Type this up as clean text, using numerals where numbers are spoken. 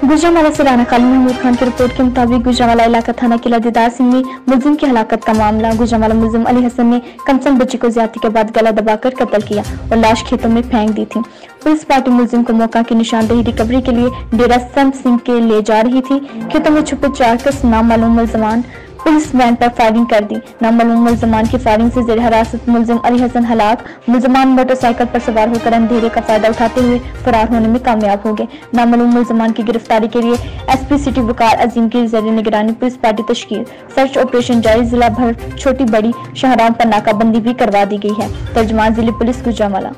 गुजरांवाला से राना खालिद महमूद खान की रिपोर्ट के मुताबिक गुजरांवाला इलाका थाना किला दीदार सिंह में मुलजिम की हलाकत का मामला। गुजरांवाला मुलजिम अली हसन ने कमसन बच्ची को ज्यादती के बाद गला दबाकर कत्ल किया और लाश खेतों में फेंक दी थी। पुलिस पार्टी मुलजिम को मौका की निशानदेही रिकवरी के लिए डेरा संत सिंह के ले जा रही थी। खेतों में छुपे 4 कस नामालूम मुलजमान पुलिस वैन पर फायरिंग कर दी। नामालूम मुलजमान की फायरिंग से जेर हिरासत मुलजिम अली हसन हलाक। मुलजमान मोटरसाइकिल पर सवार होकर अंधेरे का फायदा उठाते हुए फरार होने में कामयाब हो गए। नामालूम मुलजमान की गिरफ्तारी के लिए एसपी सिटी वकार अजीम की जरिए निगरानी पुलिस पार्टी तश्कील, सर्च ऑपरेशन जारी, जिला भर छोटी बड़ी शाहराम पर नाकाबंदी भी करवा दी गई है। तर्जुमान जिले पुलिस गुजरांवाला।